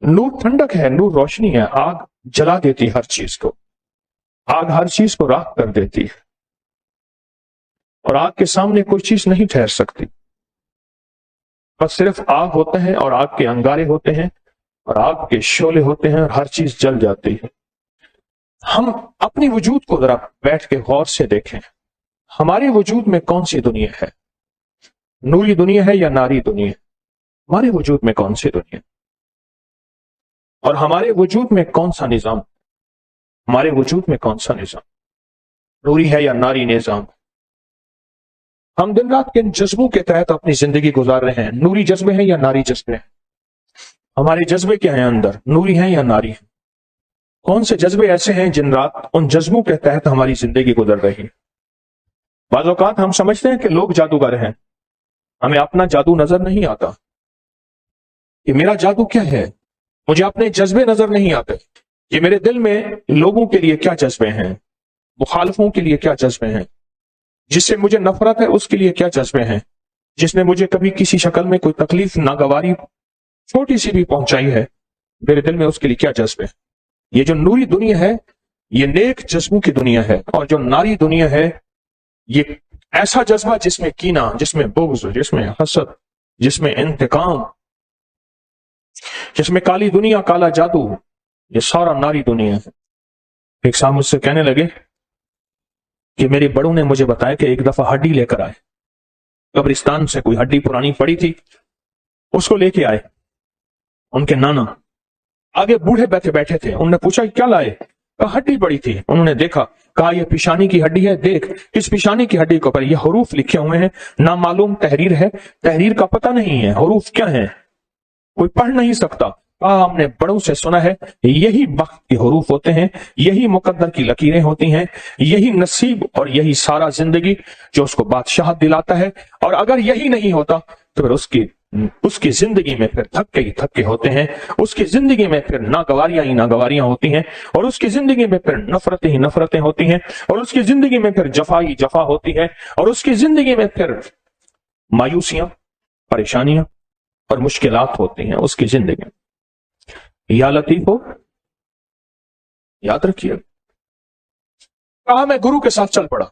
नूर ठंडक है, नूर रोशनी है। आग जला देती हर चीज को, आग हर चीज को राख कर देती है, और आग के सामने कोई चीज नहीं ठहर सकती। बस सिर्फ आग होता है और आग के अंगारे होते हैं और आग के शोले होते हैं और हर चीज जल जाती है। हम अपनी वजूद को जरा बैठ के गौर से देखें, हमारे वजूद में कौन सी दुनिया है? नूरी दुनिया है या नारी दुनिया? हमारे वजूद में कौन सी दुनिया? और हमारे वजूद में कौन सा निजाम? हमारे वजूद में कौन सा निजाम? नूरी है या नारी निजाम? हम दिन रात किन जज्बों के तहत अपनी जिंदगी गुजार रहे हैं? नूरी जज्बे हैं या नारी जज्बे हैं? हमारे जज्बे क्या हैं अंदर, नूरी हैं या नारी हैं? कौन से जज्बे ऐसे हैं जिन रात उन जज्बों के तहत हमारी जिंदगी गुजर रही है? बाज़ औक़ात हम समझते हैं कि लोग जादूगर हैं, हमें अपना जादू नजर नहीं आता कि मेरा जादू क्या है। मुझे अपने जज्बे नजर नहीं आते कि मेरे दिल में लोगों के लिए क्या जज्बे हैं, मुखालफों के लिए क्या जज्बे हैं, जिससे मुझे नफरत है उसके लिए क्या जज्बे हैं, जिसने मुझे कभी किसी शक्ल में कोई तकलीफ नागवारी छोटी सी भी पहुंचाई है, मेरे दिल में उसके लिए क्या जज्बे हैं। ये जो नूरी दुनिया है ये नेक जज्बों की दुनिया है, और जो नारी दुनिया है ये ऐसा जज्बा जिसमें कीना, जिसमें बुग़्ज़, जिसमें हसद, जिसमें इंतकाम, जिसमें काली दुनिया, काला जादू, ये सारा नारी दुनिया है। एक साहब मुझसे कहने लगे कि मेरे बड़ों ने मुझे बताया कि एक दफा हड्डी लेकर आए, कब्रिस्तान से कोई हड्डी पुरानी पड़ी थी, उसको लेके आए उनके नाना। आगे बूढ़े बैठे बैठे थे, उन्होंने पूछा क्या लाए? कहा हड्डी पड़ी थी। उन्होंने देखा, कहा ये पिशानी की हड्डी है, देख इस पिशानी की हड्डी के ऊपर ये हरूफ लिखे हुए हैं, नामालूम तहरीर है, तहरीर का पता नहीं है, हरूफ क्या है, कोई पढ़ नहीं सकता। कहा हमने बड़ों से सुना है यही वक्त के हरूफ होते हैं, यही मुकद्दर की लकीरें होती हैं, यही नसीब और यही सारा जिंदगी जो उसको बादशाहत दिलाता है, और अगर यही नहीं होता तो फिर उसकी जिंदगी में फिर धक्के ही धक्के होते हैं, उसकी जिंदगी में फिर नागवारियां ही नागवारियां होती हैं, और उसकी जिंदगी में फिर नफरतें ही नफरतें होती हैं, और उसकी जिंदगी में फिर जफा ही जफा होती है, और उसकी जिंदगी में फिर मायूसियां, परेशानियां और मुश्किलात होती हैं उसकी जिंदगी में। या लतीफ हो, याद रखिए। कहा मैं गुरु के साथ चल पड़ा।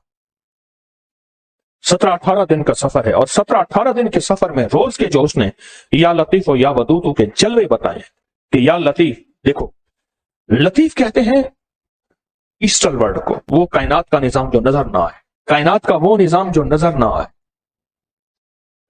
17-18 दिन का सफर है, और 17-18 दिन के सफर में रोज के जो उसने या लतीफ हो या वदूद के जलवे बताए कि या लतीफ, देखो लतीफ कहते हैं ईस्टर्न वर्ल्ड को, वो कायनात का निजाम जो नजर ना आए, कायनात का वो निजाम जो नजर ना आए।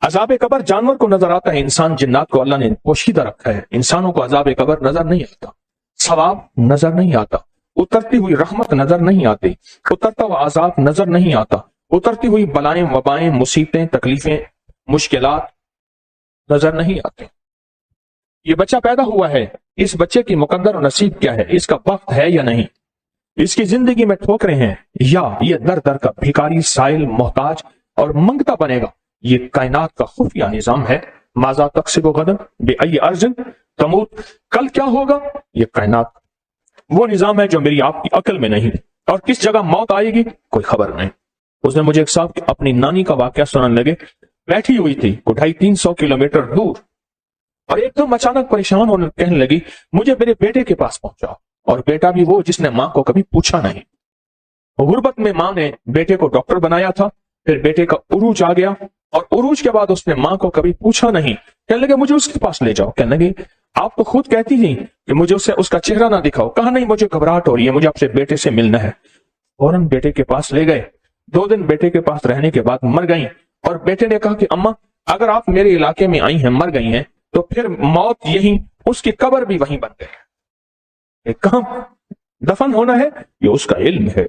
अजाब कबर जानवर को नजर आता है, इंसान जिन्नात को अल्लाह ने पोशीदा रखा है, इंसानों को अजाब कबर नजर नहीं आता, सवाब नजर नहीं आता, उतरती हुई रहमत नजर नहीं आती, उतरता हुआ अजाब नजर नहीं आता, उतरती हुई बलाएं, वबाएं, मुसीबतें, तकलीफें, मुश्किलात नजर नहीं आते। ये बच्चा पैदा हुआ है, इस बच्चे की मुकद्दर और नसीब क्या है, इसका वक्त है या नहीं, इसकी जिंदगी में ठोकरें हैं या ये दर दर का भिखारी, साइल, मोहताज और मंगता बनेगा। ये कायनात का खुफिया निजाम है। माजा तक्सिबु गदन बिअय्यि अर्ज़िन तमूत, कल क्या होगा, ये कायनात वो निजाम है जो मेरी आपकी अकल में नहीं, और किस जगह मौत आएगी कोई खबर नहीं। उसने मुझे एक साहब अपनी नानी का वाकया सुनाने लगे, बैठी हुई थी 250-300 किलोमीटर दूर, और एकदम अचानक परेशान होने कहने लगी मुझे मेरे बेटे के पास पहुंचाओ, और बेटा भी वो जिसने मां को कभी पूछा नहीं। गुर्बत में मां ने बेटे को डॉक्टर बनाया था, फिर बेटे का उरूज आ गया, और उरूज के बाद उसने मां को कभी पूछा नहीं। कहने लगे मुझे उसके पास ले जाओ। कहने लगे आप तो खुद कहती थी कि मुझे उसका चेहरा ना दिखाओ। कहा नहीं, मुझे घबराहट हो रही है, मुझे आपसे बेटे से मिलना है। फौरन बेटे के पास ले गए। 2 दिन बेटे के पास रहने के बाद मर गई, और बेटे ने कहा कि अम्मा अगर आप मेरे इलाके में आई हैं, मर गई हैं, तो फिर मौत यही, उसकी कब्र भी वहीं बन गई। कहां दफन होना है ये उसका इल्म है।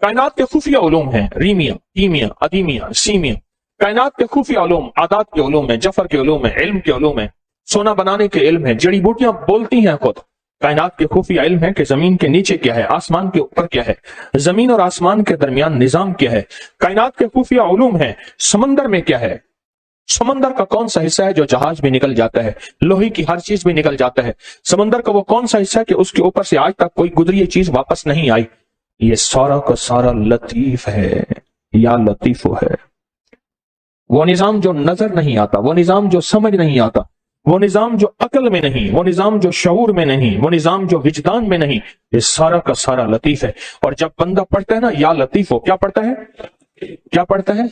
कायनात के खुफिया उलूम हैं, रीमिया, कीमिया, अदीमिया, सीमिया। कायनात के खुफिया उलूम आदात के उलूम है, जफर के उलूम है, इल्म के उलूम है, सोना बनाने के इल्म है, जड़ी बूटियां बोलती हैं खुद। कायनात के खुफिया इल्म है कि जमीन के नीचे क्या है, आसमान के ऊपर क्या है, जमीन और आसमान के दरमियान निजाम क्या है। कायनात के खुफिया उलूम है समंदर में क्या है, समंदर का कौन सा हिस्सा है जो जहाज भी निकल जाता है, लोहे की हर चीज भी निकल जाता है। समंदर का वो कौन सा हिस्सा है कि उसके ऊपर से आज तक कोई गुजरी चीज वापस नहीं आई। ये सारा का सारा लतीफ है, या लतीफो है। वो निजाम जो नजर नहीं आता, वो निजाम जो समझ नहीं आता, وہ نظام جو عقل میں نہیں، وہ نظام جو شعور میں نہیں، وہ نظام جو وجدان میں نہیں، یہ سارا کا سارا لطیف ہے۔ اور جب بندہ پڑھتا ہے نا یا لطیف ہو، کیا پڑھتا ہے؟ کیا پڑھتا ہے؟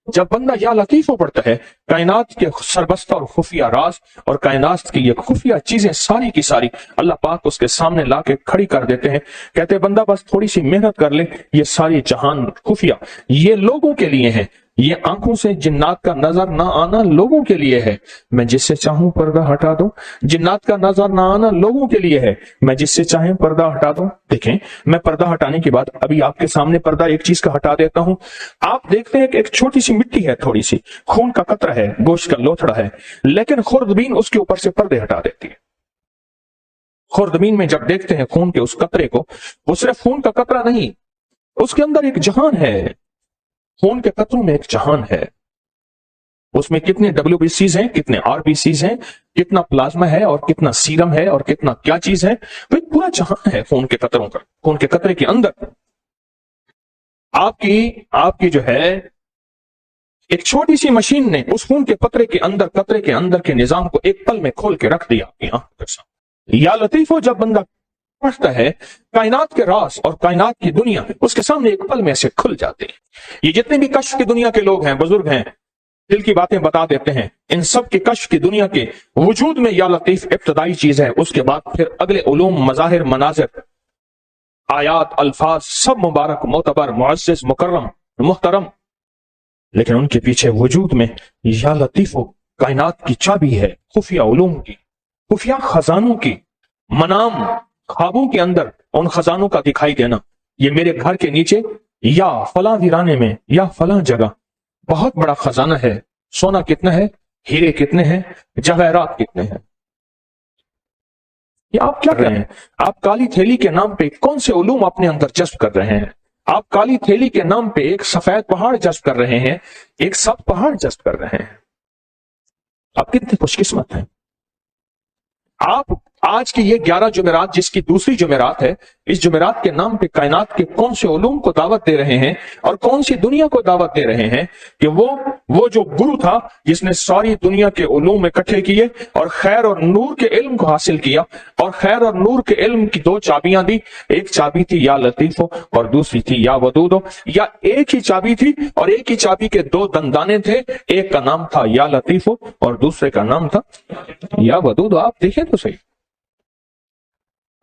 جب بندہ یا لطیف ہو پڑھتا ہے، کائنات کے سربستہ اور خفیہ راز اور کائنات کی یہ خفیہ چیزیں ساری کی ساری اللہ پاک اس کے سامنے لا کے کھڑی کر دیتے ہیں۔ کہتے ہیں بندہ بس تھوڑی سی محنت کر لے، یہ ساری جہان خفیہ یہ لوگوں کے لیے ہے، یہ آنکھوں سے جنات کا نظر نہ آنا لوگوں کے لیے ہے، میں جس سے چاہوں پردہ ہٹا دوں۔ جنات کا نظر نہ آنا لوگوں کے لیے ہے، میں جس سے چاہیں پردہ ہٹا دوں۔ دیکھیں، میں پردہ ہٹانے کے بعد ابھی آپ کے سامنے پردہ ایک چیز کا ہٹا دیتا ہوں۔ آپ دیکھتے ہیں کہ ایک چھوٹی سی مٹی ہے، تھوڑی سی خون کا قطرہ ہے، گوشت کا لوتھڑا ہے، لیکن خوردبین اس کے اوپر سے پردے ہٹا دیتی ہے۔ خوردبین میں جب دیکھتے ہیں خون کے اس قطرے کو، وہ صرف خون کا قطرہ نہیں، اس کے اندر ایک جہان ہے۔ خون کے قطروں میں ایک جہان ہے، اس میں کتنے WBCs ہیں، کتنے RBCs ہیں، کتنا پلازما ہے اور کتنا سیرم ہے اور کتنا کیا چیز ہے، وہ ایک پورا جہان ہے خون کے قطروں کا۔ خون کے قطرے کے اندر آپ کی جو ہے ایک چھوٹی سی مشین نے اس خون کے قطرے کے اندر کے نظام کو ایک پل میں کھول کے رکھ دیا آپ کی آنکھ کے سامنے۔ یا لطیف ہو، جب بندہ پڑھتا ہے، کائنات کے راز اور کائنات کی دنیا اس کے سامنے ایک پل میں سے کھل جاتے ہیں۔ یہ جتنے بھی کشف کی دنیا کے لوگ ہیں، بزرگ ہیں، دل کی باتیں بتا دیتے ہیں، ان سب کے کشف کی دنیا کے وجود میں یا لطیف ابتدائی چیز ہے۔ اس کے بعد پھر اگلے علوم، مظاہر، مناظر، آیات، الفاظ سب مبارک، معتبر، معزز، مکرم، محترم، لیکن ان کے پیچھے وجود میں یا لطیف ہو کائنات کی چابی ہے، خفیہ علوم کی، خفیہ خزانوں کی، منام، خوابوں کے اندر ان خزانوں کا دکھائی دینا۔ یہ میرے گھر کے نیچے یا فلاں ویرانے میں یا فلاں جگہ بہت بڑا خزانہ ہے، سونا کتنا ہے، ہیرے کتنے ہیں، جواہرات کتنے ہیں۔ یہ آپ کیا کر رہے ہیں؟ آپ کالی تھیلی کے نام پہ کون سے علوم اپنے اندر جذب کر رہے ہیں؟ آپ کالی تھیلی کے نام پہ ایک سفید پہاڑ جذب کر رہے ہیں، ایک سب پہاڑ جذب کر رہے ہیں۔ آپ کتنے خوش قسمت ہیں۔ آپ آج کی یہ 11 جمعرات، جس کی دوسری جمعرات ہے، اس جمعرات کے نام پہ کائنات کے کون سے علوم کو دعوت دے رہے ہیں اور کون سی دنیا کو دعوت دے رہے ہیں کہ وہ جو گرو تھا جس نے ساری دنیا کے علوم اکٹھے کیے اور خیر اور نور کے علم کو حاصل کیا، اور خیر اور نور کے علم کی 2 چابیاں دی، ایک چابی تھی یا لطیف ہو اور دوسری تھی یا ودود ہو، یا ایک ہی چابی تھی اور ایک ہی چابی کے 2 دندانے تھے، ایک کا نام تھا یا لطیف ہو اور دوسرے کا نام تھا یا ودود ہو۔ آپ دیکھیں تو صحیح،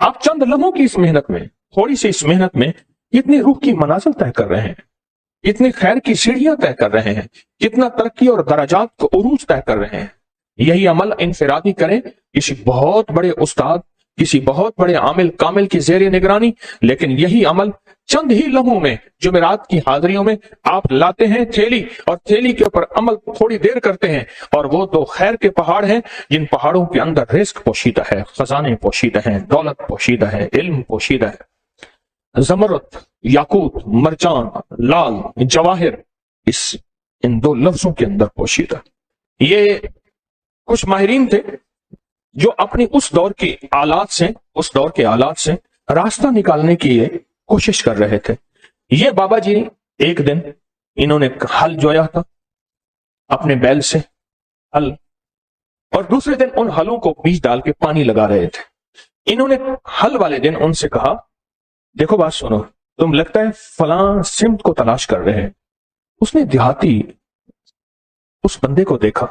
آپ چند لمحوں کی اس محنت میں، تھوڑی سی اس محنت میں کتنی روح کی منازل طے کر رہے ہیں، کتنے خیر کی سیڑھیاں طے کر رہے ہیں، کتنا ترقی اور درجات کو عروج طے کر رہے ہیں۔ یہی عمل انفرادی کریں کسی بہت بڑے استاد، کسی بہت بڑے عامل کامل کی زیر نگرانی، لیکن یہی عمل چند ہی لمحوں میں جمعرات کی حاضریوں میں آپ لاتے ہیں تھیلی، اور تھیلی کے اوپر عمل تھوڑی دیر کرتے ہیں، اور وہ 2 خیر کے پہاڑ ہیں جن پہاڑوں کے اندر رزق پوشیدہ ہے، خزانے پوشیدہ ہیں، دولت پوشیدہ ہے، علم پوشیدہ ہے، زمرد، یاقوت، مرجان، لال، جواہر ان 2 لفظوں کے اندر پوشیدہ۔ یہ کچھ ماہرین تھے جو اپنی اس دور کے آلات سے راستہ نکالنے کی کوشش کر رہے تھے۔ یہ بابا جی ایک دن انہوں نے ہل جویا تھا اپنے بیل سے، ہل، اور دوسرے دن ان ہلوں کو بیج ڈال کے پانی لگا رہے تھے۔ انہوں نے ہل والے دن ان سے کہا، دیکھو بات سنو، تم لگتا ہے فلاں سمت کو تلاش کر رہے ہیں۔ اس نے دیہاتی اس بندے کو دیکھا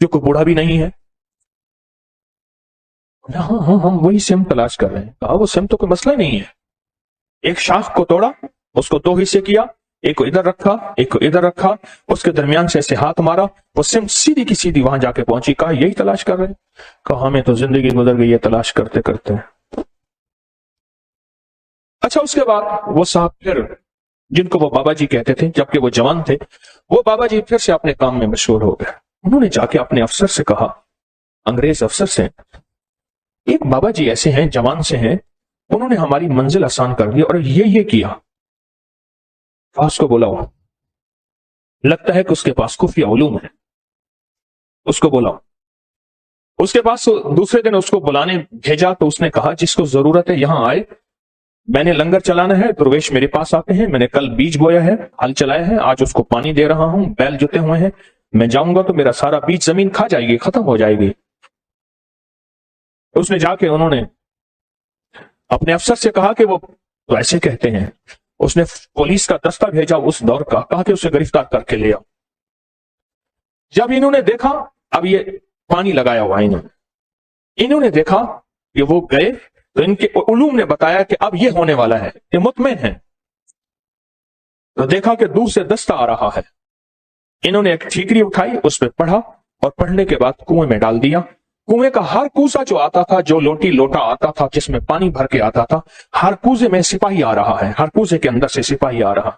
جو کوئی بوڑھا بھی نہیں ہے، ہاں ہم وہی سمت تلاش کر رہے ہیں۔ کہا وہ سمت تو کوئی مسئلہ نہیں ہے۔ ایک شاخ کو توڑا، اس کو 2 حصے کیا، ایک کو ادھر رکھا، ایک کو ادھر رکھا، اس کے درمیان سے ایسے ہاتھ مارا، وہ سمت سیدھی کی سیدھی وہاں جا کے پہنچی۔ کہا یہی تلاش کر رہے ہیں؟ کہا ہمیں تو زندگی گزر گئی ہے تلاش کرتے کرتے۔ اچھا، اس کے بعد وہ صاحب پھر، جن کو وہ بابا جی کہتے تھے جبکہ وہ جوان تھے، وہ بابا جی پھر سے اپنے کام میں مشغول ہو گئے۔ انہوں نے جا کے اپنے افسر سے کہا، انگریز افسر سے، ایک بابا جی ایسے ہیں، جوان سے ہیں، انہوں نے ہماری منزل آسان کر دی اور یہ کیا۔ اس کو بلاؤ، لگتا ہے کہ اس کے پاس خفیہ علوم ہے، اس کو بلاؤ۔ اس کے پاس دوسرے دن اس کو بلانے بھیجا تو اس نے کہا جس کو ضرورت ہے یہاں آئے، میں نے لنگر چلانا ہے، درویش میرے پاس آتے ہیں، میں نے کل بیج بویا ہے، ہل چلایا ہے، آج اس کو پانی دے رہا ہوں، بیل جتے ہوئے ہیں، मैं जाऊंगा तो मेरा सारा बीज जमीन खा जाएगी, खत्म हो जाएगी। उसने जाके उन्होंने अपने अफसर से कहा कि वो तो ऐसे कहते हैं। उसने पुलिस का दस्ता भेजा उस दौर का, कहा कि उसे गिरफ्तार करके ले आओ। जब इन्होंने देखा, अब ये पानी लगाया हुआ इन्होंने देखा कि वो गए तो इनके उलूम ने बताया कि अब ये होने वाला है, ये मुतमईन है। तो देखा कि दूर से दस्ता आ रहा है। इन्होंने एक ठीकरी उठाई, उस पर पढ़ा और पढ़ने के बाद कुएं में डाल दिया। कुएं का हर कूसा जो आता था, जो लोटी लोटा आता था जिसमें पानी भर के आता था, हर कूजे में सिपाही आ रहा है, हर कूजे के अंदर से सिपाही आ रहा।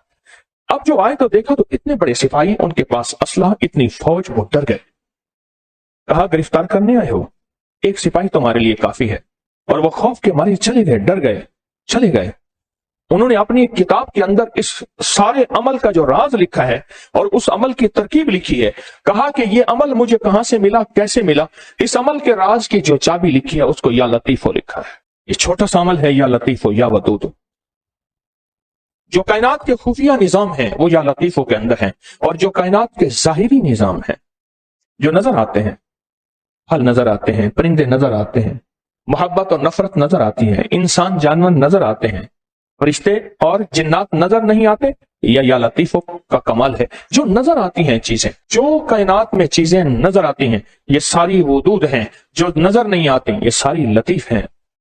अब जो आए तो देखा तो इतने बड़े सिपाही, उनके पास असला, इतनी फौज, वो डर गए। कहा गिरफ्तार करने आए हो? एक सिपाही तुम्हारे लिए काफी है। और वो खौफ के मारे चले गए, डर गए, चले गए। उन्होंने अपनी किताब के अंदर इस सारे अमल का जो राज लिखा है और उस अमल की तरकीब लिखी है। कहा कि ये अमल मुझे कहां से मिला, कैसे मिला, इस अमल के राज की जो चाबी लिखी है उसको या लतीफो लिखा है। ये छोटा सा अमल है, या लतीफो या वदूद। जो कायनात के खुफिया निजाम है वो या लतीफो के अंदर है, और जो कायनात के जाहिरी निजाम है, जो नजर आते हैं, फल नजर आते हैं, परिंदे नजर आते हैं, मोहब्बत और नफरत नजर आती है, इंसान जानवर नजर आते हैं, फरिश्ते और जिन्नात नजर नहीं आते, या लतीफों का कमाल है। जो नजर आती हैं चीजें, जो कायनात में चीजें नजर आती हैं, ये सारी वजूद हैं। जो नजर नहीं आती ये सारी लतीफ हैं।